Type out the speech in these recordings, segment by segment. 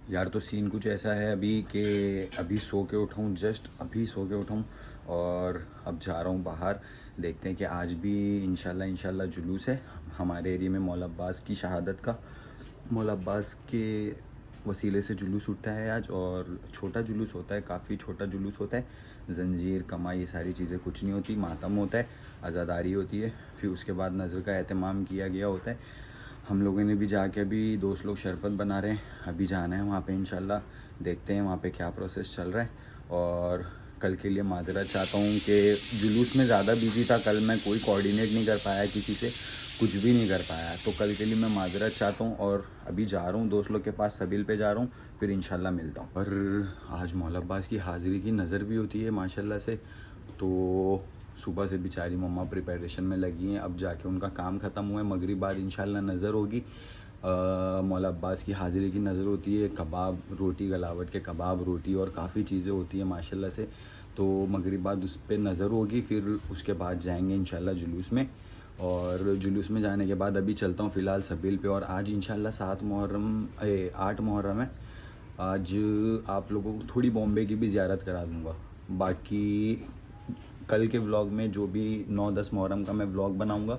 यार तो सीन कुछ ऐसा है अभी कि अभी सो के उठा हूँ, जस्ट अभी सो के उठा हूँ और अब जा रहा हूँ बाहर। देखते हैं कि आज भी इंशाल्लाह जुलूस है हमारे एरिया में। मौला अब्बास की शहादत का, मौला अब्बास के वसीले से जुलूस उठता है आज। और छोटा जुलूस होता है, काफ़ी छोटा जुलूस होता है। जंजीर कमा ये सारी चीज़ें कुछ नहीं होती, मातम होता है, आज़ादारी होती है। फिर उसके बाद नज़र का एहतमाम किया गया होता है। हम लोगों ने भी जाके अभी दोस्त लोग शरबत बना रहे हैं, अभी जाना है वहाँ पे इंशाल्लाह। देखते हैं वहाँ पे क्या प्रोसेस चल रहा है। और कल के लिए माजरत चाहता हूँ कि जुलूस में ज़्यादा बिजी था, कल मैं कोई कोऑर्डिनेट नहीं कर पाया, किसी से कुछ भी नहीं कर पाया, तो कल के लिए मैं माजरत चाहता हूँ। और अभी जा रहा हूँ दोस्त लोग के पास, सबील पे जा रहा हूँ, फिर इंशाल्लाह मिलता हूँ। और आज मौला अब्बास की हाज़िरी की नज़र भी होती है माशाल्लाह से। तो सुबह से बेचारी मम्मा प्रिपरेशन में लगी हैं, अब जाके उनका काम ख़त्म हुआ है। मगरिब बाद इंशाल्लाह नज़र होगी, मौला अब्बास की हाज़िरी की नज़र होती है। कबाब रोटी, गलावट के कबाब रोटी और काफ़ी चीज़ें होती हैं माशाल्लाह से। तो मगरिब बाद उस पर नज़र होगी, फिर उसके बाद जाएंगे इंशाल्लाह जुलूस में। और जुलूस में जाने के बाद अभी चलता हूँ फ़िलहाल सबील पे। और आज इंशाल्लाह 8 मुहर्रम है। आज आप लोगों को थोड़ी बॉम्बे की भी ज़ियारत करा दूँगा। बाकी कल के व्लॉग में जो भी 9-10 मुहर्रम का मैं व्लॉग बनाऊंगा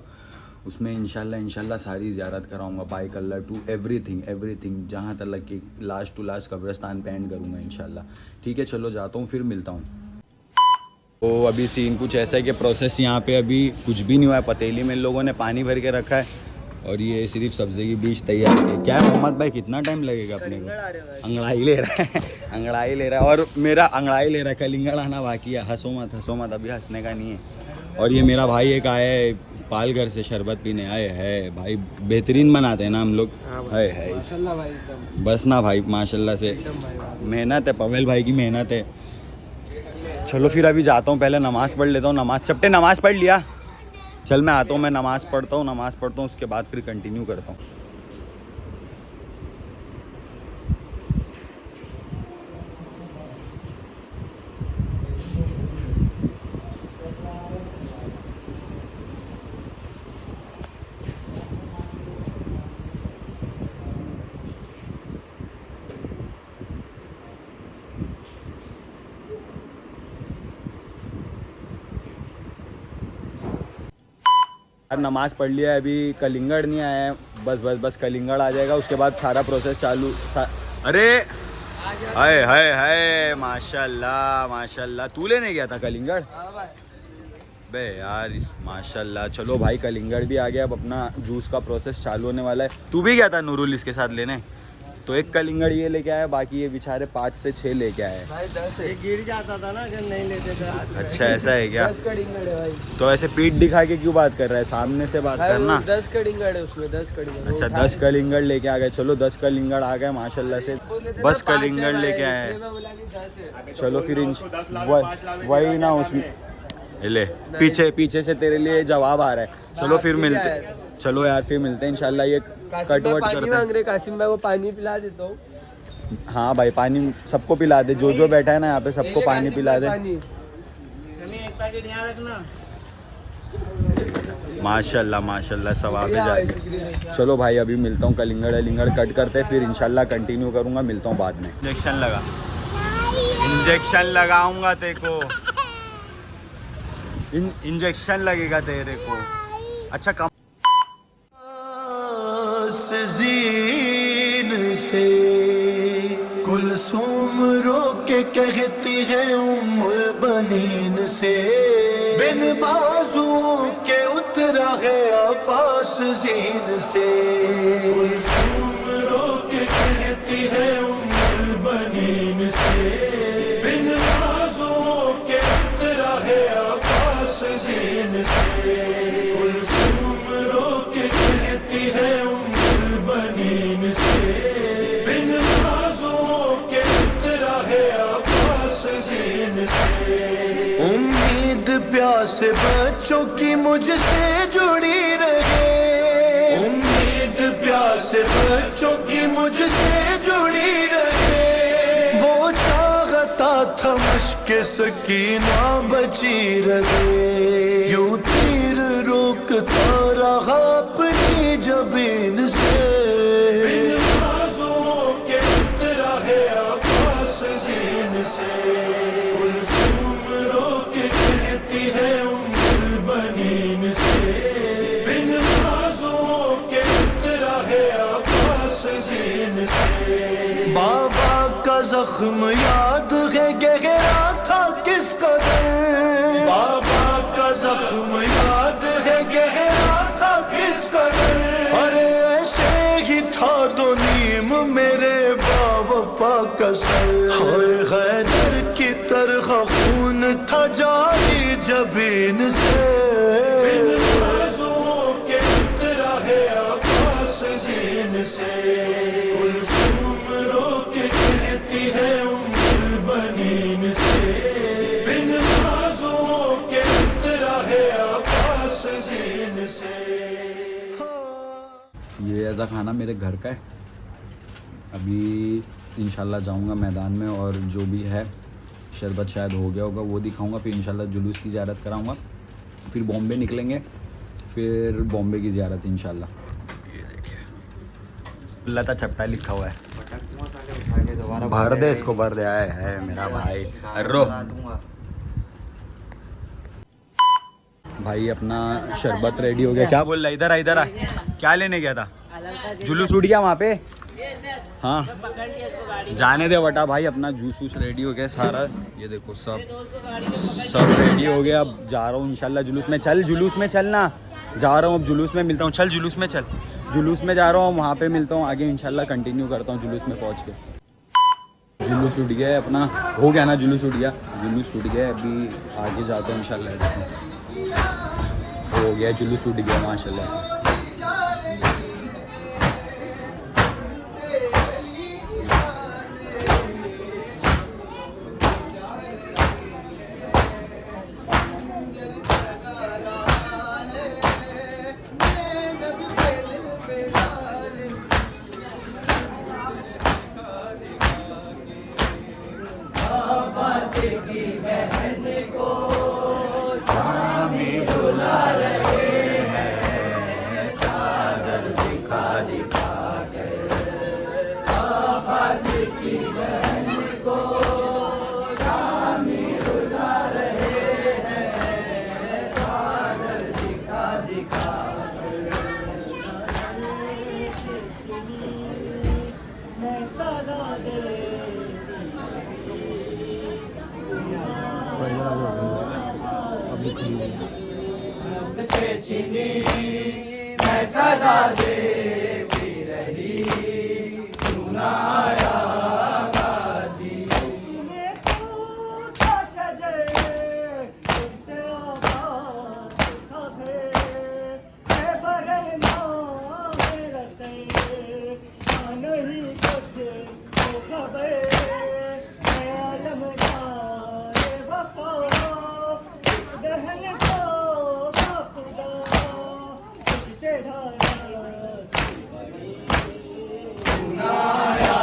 उसमें इंशाल्लाह सारी ज़ियारत कराऊंगा। बाइक अल्लाह टू एवरीथिंग जहाँ तक कि लास्ट टू लास्ट कब्रिस्तान पे एंड करूँगा इंशाल्लाह। ठीक है, चलो जाता हूँ, फिर मिलता हूँ। तो अभी सीन कुछ ऐसा है कि प्रोसेस यहाँ पे अभी कुछ भी नहीं हुआ है। पतीली में इन लोगों ने पानी भर के रखा है और ये सिर्फ सब्ज़ी की बीज तैयार है। क्या है मोहम्मद भाई, कितना टाइम लगेगा अपने को? अंगड़ाई ले रहा है अंगड़ाई ले रहा है, और मेरा अंगड़ाई ले रहा है, कलिंगड़ आना बाकी है। हंसो मत, अभी हंसने का नहीं है। और ये मेरा भाई एक आया है पालघर से शरबत पीने आए है। भाई बेहतरीन बनाते हैं ना हम लोग, है माशाल्लाह भाई एकदम। बस ना भाई माशाल्लाह से मेहनत है, पवेल भाई की मेहनत है। चलो फिर अभी जाता हूँ, पहले नमाज़ पढ़ लेता हूँ। नमाज़ पढ़ लिया? चल मैं आता हूँ, मैं नमाज़ पढ़ता हूँ, उसके बाद फिर कंटिन्यू करता हूँ। यार नमाज़ पढ़ लिया है, अभी कलिंगड़ नहीं आया है। बस कलिंगड़ आ जाएगा, उसके बाद सारा प्रोसेस चालू। अरे हाय हाय हाय, माशाल्लाह तू लेने गया था कलिंगड़? बे यार माशाल्लाह। चलो भाई कलिंगड़ भी आ गया, अब अपना जूस का प्रोसेस चालू होने वाला है। तू भी गया था नूरुल इसके साथ लेने? तो एक कलिंगड़ ये लेके आया, बाकी ये बेचारे 5 से 6 लेके आए भाई 10 ये गिर जाता था ना अगर नहीं लेते थे। अच्छा ऐसा है क्या? 10 कलिंगड़ है भाई। तो ऐसे पीठ दिखा के क्यों बात कर रहा है? सामने से बात करना। 10 कलिंगड़ है उसमें, 10 कलिंगड़। अच्छा 10 कलिंगड़ लेके आ गए। चलो 10 कलिंगड़ आ गए माशाल्लाह से। बस कलिंगड़ लेके आए हैं। चलो फिर वही ना उसमें ले पीछे से तेरे लिए जवाब आ रहा है। चलो फिर मिलते, चलो यार फिर मिलते हैं इंशाल्लाह। ये कटवट करते हैं। कासिम भाई वो पानी पिला देता हूँ। हाँ भाई पानी सबको पिला दे, जो बैठा है ना यहाँ पे सबको पानी पिला दे। माशाल्लाह सवाब है जाए। चलो भाई अभी मिलता हूँ, कलिंगड़ कट करते फिर इंशाल्लाह कंटिन्यू करूँगा, मिलता हूँ बाद में। इंजेक्शन लगाऊंगा तेरे को, इंजेक्शन लगेगा तेरे को। अच्छा कम से कुलसूम रो के कहती है उम्मुल बनीन से, बिन बाजुओं के उतरा है अब्बास जीन से। कुलसूम रो के कहती है उम्मुल बनीन से, बिन बाजुओं के उतरा है अब्बास जीन से। कुलसूम रो के कहती है उम्मुल बनीन से, बिन बाजुओं के उतरा है अब्बास जीन से। उम्मीद प्यास बच्चों की मुझसे जुड़ी रहे, उम्मीद प्यास बच्चों की मुझसे जुड़ी रहे। वो चाहता था मुश्किल सकीना बची रहे, यूं तीर रोकता रहा अपनी जबीन से। बिन बाजुओं के उतरा जख्म याद है गहरा था किस कदर, बाबा का जख्म याद है गहरा था किस कदर। अरे ऐसे ही था दो नीम मेरे बाबा का सर, होए हैदर की तरह खून था जारी जबीन से, बिन बाजुओं के उतरा है अब्बास जीन से। कुलसूम रो के कहती है उम्मुल बनीन से, बिन बाजुओं के उतरा है अब्बास जीन से। ये ऐसा खाना मेरे घर का है। अभी इंशाल्लाह जाऊंगा मैदान में और जो भी है शरबत शायद हो गया होगा वो दिखाऊंगा, फिर इंशाल्लाह जुलूस की ज़ियारत कराऊंगा, फिर बॉम्बे निकलेंगे, फिर बॉम्बे की ज़ियारत इंशाल्लाह। ये देखिए लता चपटा लिखा हुआ है, भर दे इसको, भर दे। आए है मेरा भाई अर्रो भाई, अपना शरबत रेडी हो गया। क्या बोल रहा, इधर आ इधर आ, क्या लेने गया था? जुलूस उठ गया वहाँ पे। हाँ जाने दे बटा भाई, अपना जूस वूस रेडी हो गया सारा, ये देखो सब रेडी हो गया। अब जा रहा हूँ इंशाल्लाह जुलूस में। चल जुलूस में चलना, जा रहा हूँ अब जुलूस में मिलता हूँ। चल जुलूस में चल, जुलूस में जा रहा हूँ, वहाँ पे मिलता हूँ, आगे इंशाल्लाह कंटिन्यू करता हूँ जुलूस में पहुँच के। जुलूस उठ गया है अपना, हो गया ना जुलूस उठ गया, जुलूस उठ गया। अभी आगे जाता हूँ इंशाल्लाह, हो गया जुलूस उठ गया माशाल्लाह। मैं सदा देती रही, तू ना आया बाजी। मैं टूटा शजर तुझसे आबाद था फिर, मैं बरहना मेरा सर, नहीं कुछ तो खबर, मैं आलमदार वफा, बहन को बाखुदा तुझसे ढाला सुनाया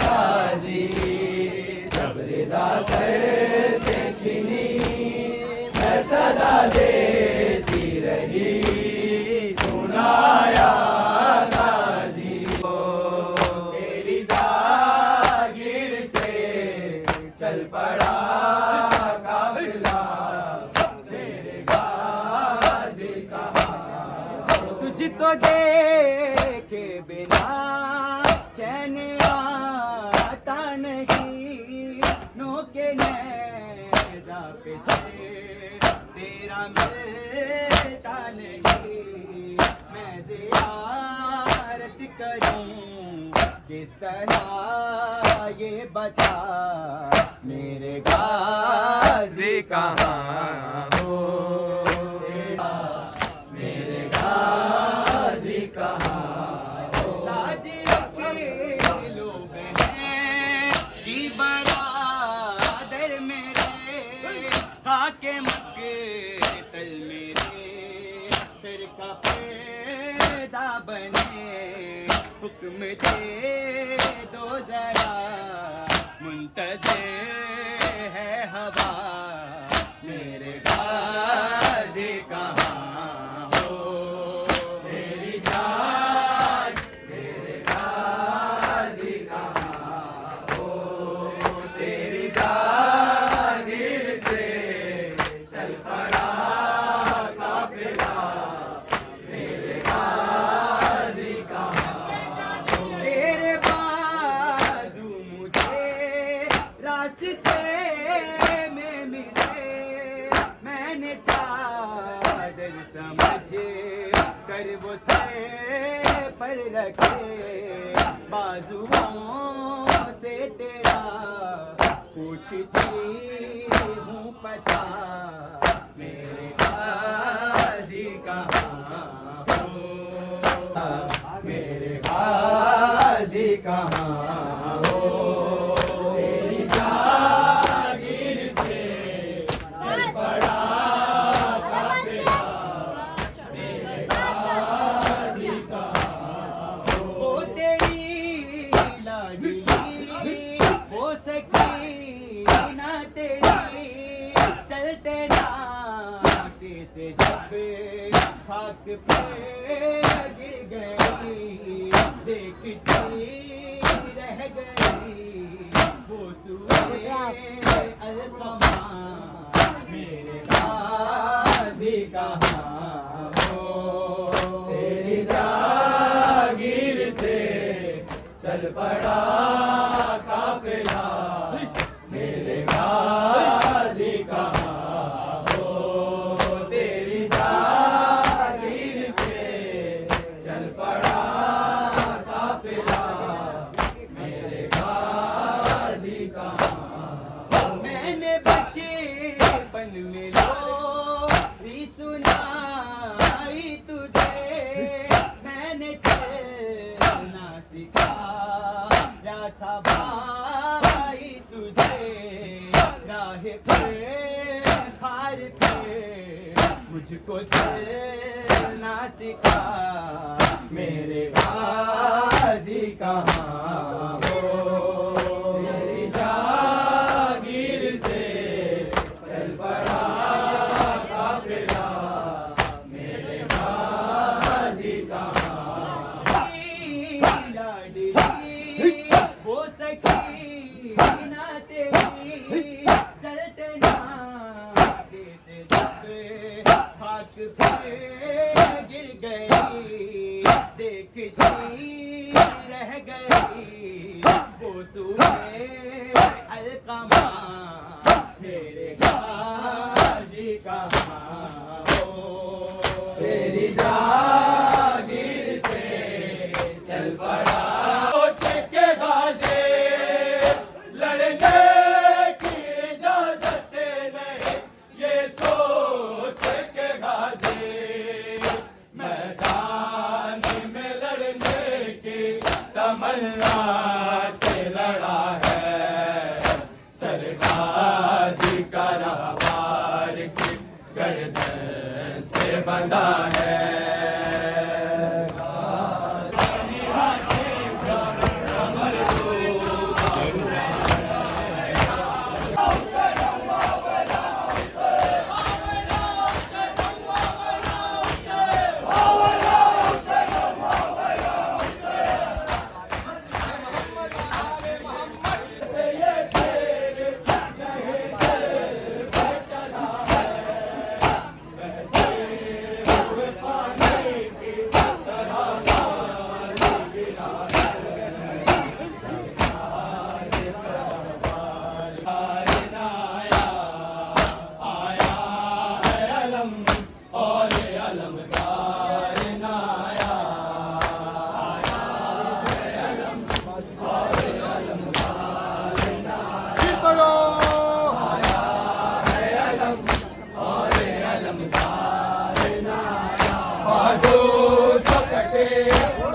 गाजी। जब रिदा सर से छिनी मैं सदा देती रही, सुनाया गाजी। तेरी जागीर से चल पड़ा काफिला, मेरे गाजी कहाँ तुझको देखे बिना चैन आता नहीं, नोके नेज़ा पे से तेरा मिलता नहीं। मैं ज़ियारत करूं किस तरह ये बता, मेरे गाज़ी कहाँ हो, मेरे गाज़ी कहाँ हो। लाजी के लोग हैं कि बरादर मेरे, खाके मक्तल मेरे सर का पैदा बने, हुक्म दे दो जरा मुंतज़िर है हवा, मेरे गाज़ी कहाँ हो। मेरी जान मेरे गाज़ी कहाँ हो, तेरी जागीर से चल पड़ा काफिला, मेरे गाज़ी कहाँ हो। तेरे बाजू मुझे पर रखे बाजुओं से तेरा पूछती हूँ पता मेरे गाजी कहाँ हो मेरे गाजी कहाँ हो तेरी जागीर से चल पड़ा काफिला मेरे गाजी कहाँ हो तेरी लाडली हो सकी ना तेरी चलते ना कैसे जब खाक पे गिर गई देखती रह गई वो सूरे अलकमा मेरे गाजी कहाँ हो तेरी जागीर से चल पड़ा काफिला मेरे गाजी कहाँ हो तेरी जागीर से चल पड़ा काफिला मेरे गाजी कहाँ मैंने बचपन में लोरी सुनाई तुझे मैंने चलना सिखाया था भाई तुझे राह पे खार पे मुझको चलना सिखा मेरे गाजी कहाँ हो मेरी जागीर से चल पड़ा काफिला मेरे गाजी कहाँ लाडली हो सकी ना तेरी चलते ना कैसे जब खाक पे गिर गई देखती रह गई वो सूरे अलकमा मेरे गाजी कहाँ हो तेरी जागीर से चल पड़ा के गाजे लड़ने की इजाजत नहीं ये सोच के गाजे मैदान में लड़ने की तमन्ना से लड़ा है सरगाजी का राहवार की गर्दन से बंधा है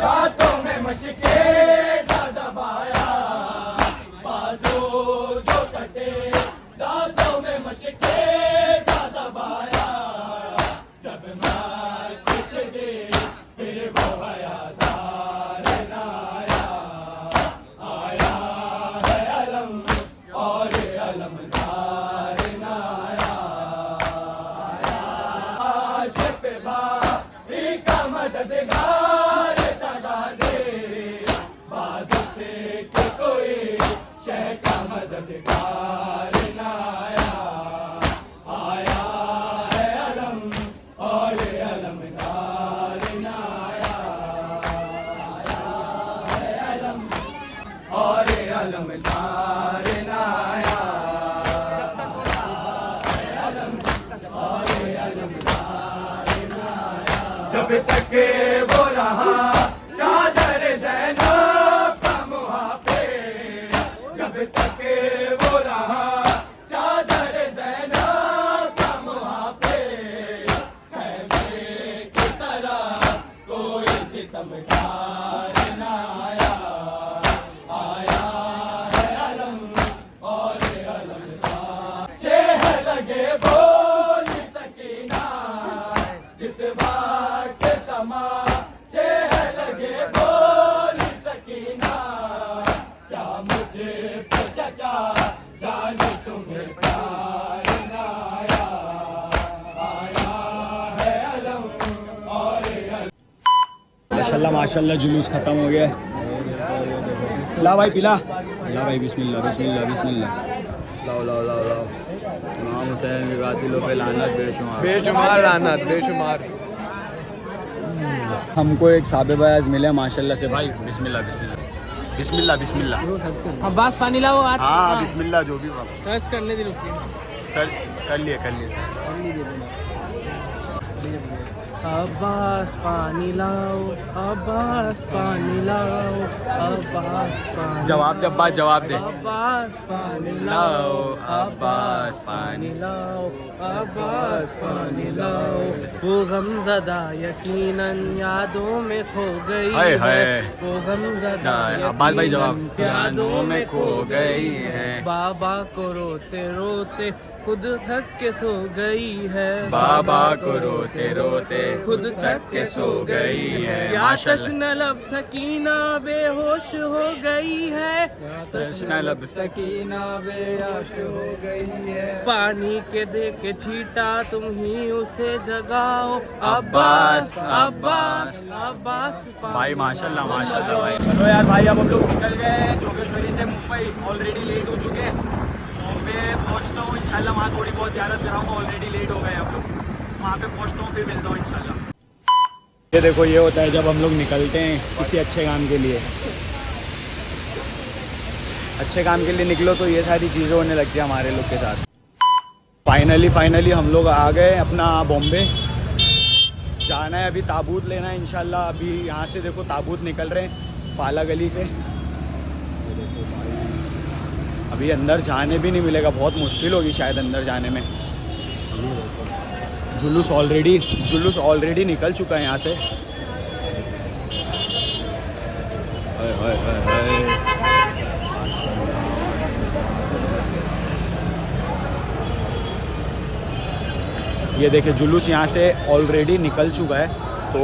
रातों में मशके दबाया बाजू जो कटे रातों में मशके दबाया जब मश्क छिड़े फिर वो हयादार नाया आया है अलम और अलमदार नाया आया पे भाई का मददगार बाद से कोई शह का मददगार न आया है अलम और अलमदार न आया है अलम और अलमदार न आया अलम और अलमदार न आया जब तक वो रहा प्यार न आया, आया है अलम और अलम का। चेह लगे बोल सकीना जिस वक्त तमा, चेह लगे बोल सकीना क्या मुझे पे चचा, जाने तुम्हें प्यार न आया, आया है अलम और अलम। माशाल्लाह माशाल्लाह जुलूस ख़त्म हो गया। ला भाई पिला, ला भाई बिस्मिल्लाह बिस्मिल्लाह बिस्मिल्लाह। लाओ लाओ लाओ लाओ। इमाम हुसैन के कातिलों पे लानत बेशुमार, बेशुमार लानत बेशुमार। हमको एक साबे बयाज मिले माशाल्लाह से भाई। बिस्मिल्लाह बिस्मिल्लाह बिस्मिल्लाह बिस्मिल्लाह। अब्बास पानी लाओ। हाँ बिस्मिल्लाह जो भी बात। सर्च करने दी रुकिए। सर कर लिए सर। अब्बास पानी लाओ, अब्बास पानी लाओ, अब्बास पानी। जवाब दे अब्बास, जवाब दे। अब्बास पानी लाओ, अब्बास पानी लाओ, अब्बास पानी लाओ। वो गमज़दा यकीनन यादों में खो गई हाय है, हाय। वो गमज़दा अब्बास भाई जवाब। यकीनन यादों में खो गई है। बाबा को रोते रोते खुद थक के सो गई है, बाबा को रोते रोते खुद थक के सो गई है। या तश्न लब सकीना बेहोश हो गई है, तश्न लब सकीना बेहोश हो गई है। पानी के दे के छीटा तुम ही उसे जगाओ, अब्बास, अब्बास अब्बास भाई माशाल्लाह माशाल्लाह भाई। चलो यार भाई अब हम लोग निकल गए हैं जोगेश्वरी से मुंबई। ऑलरेडी लेट हो चुके हैं। बॉम्बे पहुंचता हूँ इंशाल्लाह, वहाँ थोड़ी बहुत ज़्यारत कराऊंगा। ऑलरेडी लेट हो गए हम लोग, वहाँ पे पहुंचता हूँ फिर मिलता हूँ इंशाल्लाह। ये देखो ये होता है जब हम लोग निकलते हैं किसी अच्छे काम के लिए। अच्छे काम के लिए निकलो तो ये सारी चीज़ें होने लगती है हमारे लोग के साथ। फाइनली हम लोग आ गए अपना बॉम्बे। जाना है अभी ताबूत लेना है इंशाल्लाह। अभी यहाँ से देखो ताबूत निकल रहे हैं पाला गली से। अभी अंदर जाने भी नहीं मिलेगा, बहुत मुश्किल होगी शायद अंदर जाने में। जुलूस ऑलरेडी निकल चुका है यहाँ से। हाय हाय हाय हाय। ये देखिए जुलूस यहाँ से ऑलरेडी निकल चुका है। तो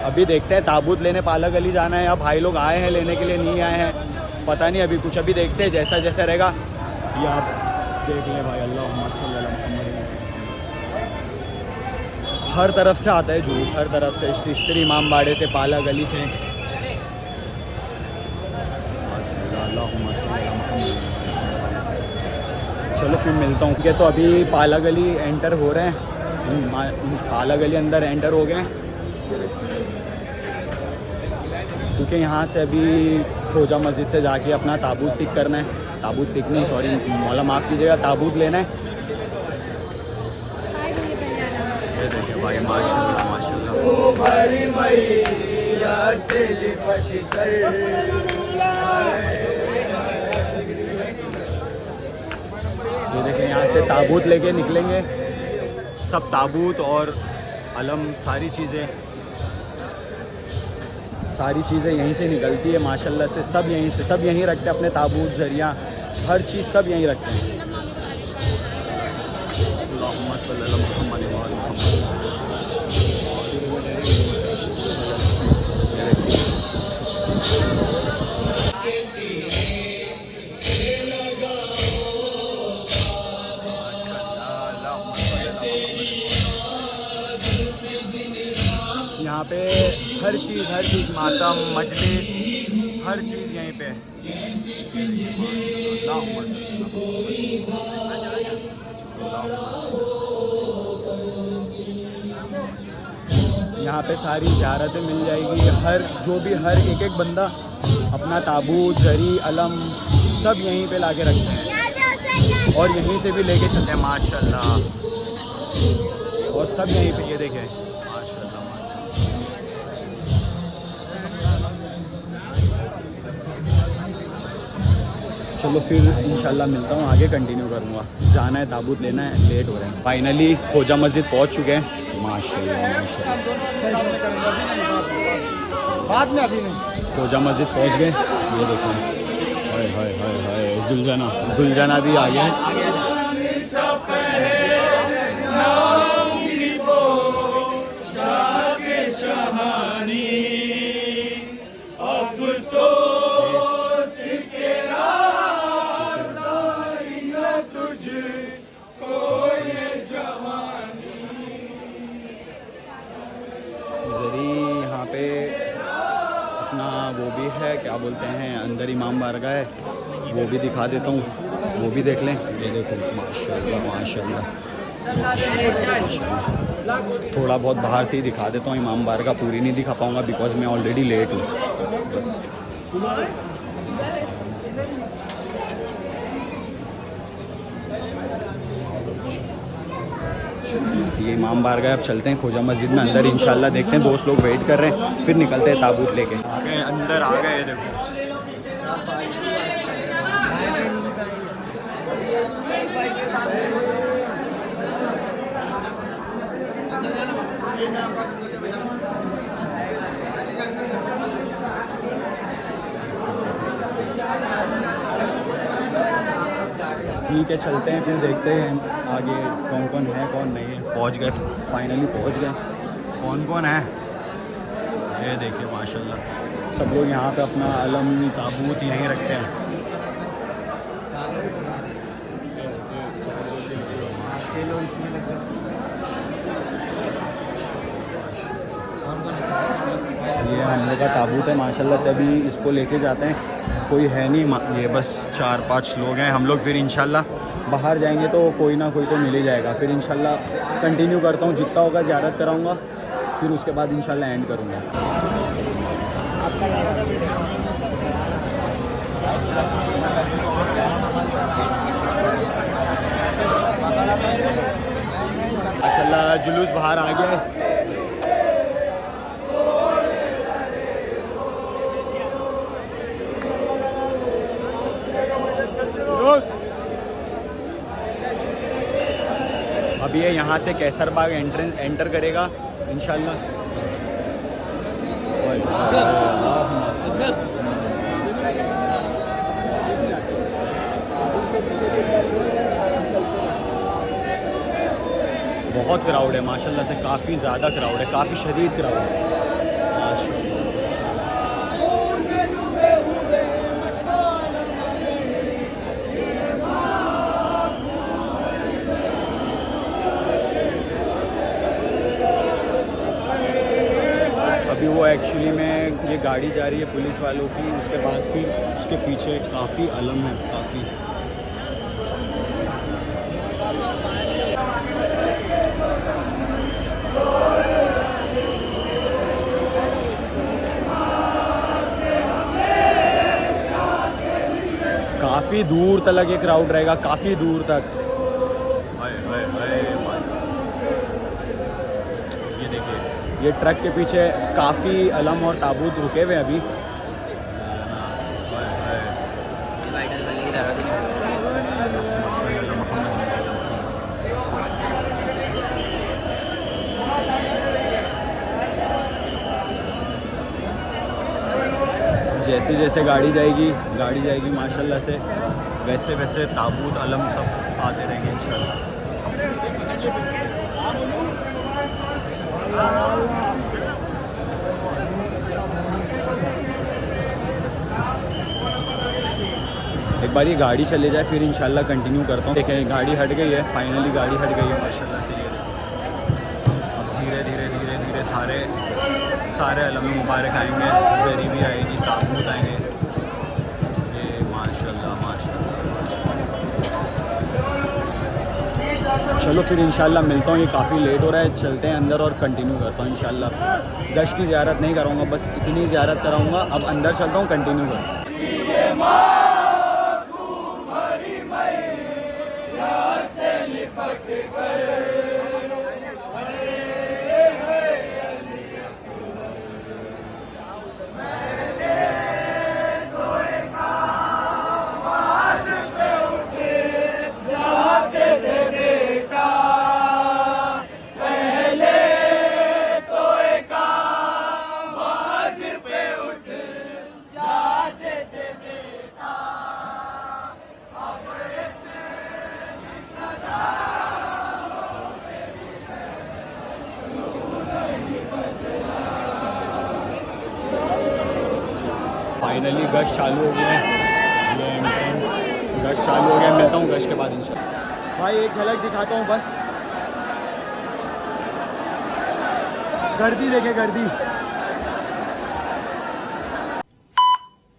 अभी देखते हैं ताबूत लेने पाला गली जाना है या भाई लोग आए हैं लेने के लिए नहीं आए हैं पता नहीं अभी कुछ। अभी देखते हैं जैसा जैसा रहेगा। ये आप देख लें भाई, अल्लाहुम्मा सल्ली अला मुहम्मद। हर तरफ से आता है जुलूस, हर तरफ से, सिस्टर इमाम बाड़े से, पाला गली से। अल्लाहुम्मा सल्ली अला मुहम्मद। चलो फिर मिलता हूँ। ठीक है, तो अभी पाला गली एंटर हो रहे हैं। पाला गली अंदर एंटर हो गए क्योंकि यहाँ से अभी खोजा मस्जिद से जाके अपना ताबूत पिक करना है। ताबूत पिक नहीं, सॉरी मौला माफ़ कीजिएगा, ताबूत लेना है। ये देखिए भाई माशाल्लाह माशाल्लाह। ये देखिए यहाँ से ताबूत लेके निकलेंगे। सब ताबूत और अलम सारी चीज़ें यहीं से निकलती है माशाल्लाह से। सब यहीं से, सब यहीं रखते हैं अपने ताबूत, जरिया, हर चीज़ सब यहीं रखते हैं। अल्लाहुम्मा सल्ली अला मुहम्मद व आलि मुहम्मद। यहाँ पे हर चीज़ मातम मजलिस हर चीज़ यहीं पे है। यहाँ पे सारी ज़ियारतें मिल जाएगी। हर एक एक बंदा अपना ताबूत, जरी, अलम सब यहीं पे लाके रखते हैं और यहीं से भी लेके चलते हैं माशाल्लाह। और सब यहीं पे, ये देखें माशाल्लाह। चलो फिर इंशाल्लाह मिलता हूँ, आगे कंटिन्यू करूँगा। जाना है, ताबूत लेना है, लेट हो रहे हैं। फाइनली खोजा मस्जिद पहुँच चुके हैं माशाल्लाह माशाल्लाह। बाद में अभी नहीं। खोजा मस्जिद पहुंच गए, ये देखो। हाय हाय हाय हाय, जुलझाना भी आ गया है। यहाँ पे अपना वो भी है, क्या बोलते हैं, अंदर इमाम बारगाह है, वो भी दिखा देता हूँ, वो भी देख लें। ये देखो माशाल्लाह माशाल्लाह। थोड़ा बहुत बाहर से ही दिखा देता हूँ, इमाम बारगाह पूरी नहीं दिखा पाऊँगा बिकॉज मैं ऑलरेडी लेट हूँ बस। ये इमाम बारगाह, अब चलते हैं खोजा मस्जिद में अंदर इंशाल्लाह, देखते हैं दोस्त लोग वेट कर रहे हैं, फिर निकलते हैं ताबूत लेके। आ गए अंदर, आ गए, देखो। ठीक है, चलते हैं फिर, देखते हैं आगे कौन कौन है कौन नहीं है। पहुंच गए, फाइनली पहुंच गए। कौन कौन है ये देखिए माशाल्लाह, सब लोग यहाँ पे अपना अलम ताबूत यहीं रखते हैं। ये हम लोग का ताबूत है माशाल्लाह से, अभी इसको लेके जाते हैं। कोई है नहीं, ये बस 4-5 लोग हैं हम लोग। फिर इंशाल्लाह बाहर जाएंगे तो कोई ना कोई तो मिल ही जाएगा। फिर इंशाल्लाह कंटिन्यू करता हूँ, जितना होगा ज़ियारत कराऊँगा, फिर उसके बाद इंशाल्लाह एंड करूँगा। माशाल्लाह जुलूस बाहर आ गया है। अभी ये यहाँ से कैसर बाग एंटर करेगा इंशाल्लाह। बहुत क्राउड है माशाल्लाह से, काफ़ी ज़्यादा क्राउड है, काफ़ी शदीद क्राउड है माशाल्लाह। अभी वो एक्चुअली में ये गाड़ी जा रही है पुलिस वालों की, उसके बाद फिर उसके पीछे काफ़ी अलम है, काफ़ी। काफ़ी दूर तक ये क्राउड रहेगा, काफ़ी दूर तक। ये देखिए, ये ट्रक के पीछे काफ़ी अलम और ताबूत रुके हुए अभी। जैसे जैसे गाड़ी जाएगी माशाल्लाह से, वैसे वैसे ताबूत अलम सब आते रहेंगे इंशाल्लाह। एक बार ये गाड़ी चले जाए फिर इंशाल्लाह कंटिन्यू करता हूँ। देखें गाड़ी हट गई है, फाइनली गाड़ी हट गई है माशाल्लाह से। ये अब धीरे धीरे धीरे धीरे सारे अलम मुबारक आएंगे, जरी भी आएगी, ताबूत आएंगे। ये माशाल्लाह माशाल्लाह। चलो फिर इंशाल्लाह मिलता हूँ, ये काफ़ी लेट हो रहा है, चलते हैं अंदर और कंटिन्यू करता हूँ इंशाल्लाह। गश की ज़ियारत नहीं कराऊँगा, बस इतनी ज़ियारत कराऊँगा। अब अंदर चलता हूँ, कंटिन्यू करता हूँ। पे फाइनली गश चालू हो गया है, ये एंट्रेंस गश चालू हो गया। मिलता हूँ गश के बाद इंशाल्लाह। भाई एक झलक दिखाता हूँ बस, गर्दी देखे गर्दी।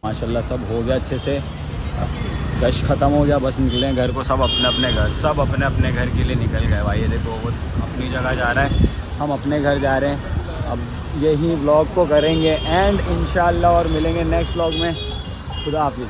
माशाल्लाह सब हो गया अच्छे से, गश ख़त्म हो गया, बस निकले घर को। सब अपने अपने घर, सब अपने अपने घर के लिए निकल गए भाई। ये देखो वो अपनी जगह जा रहा है, हम अपने घर जा रहे हैं। अब यही व्लॉग को करेंगे एंड इंशाल्लाह, और मिलेंगे नेक्स्ट व्लॉग में। खुदा हाफिज़।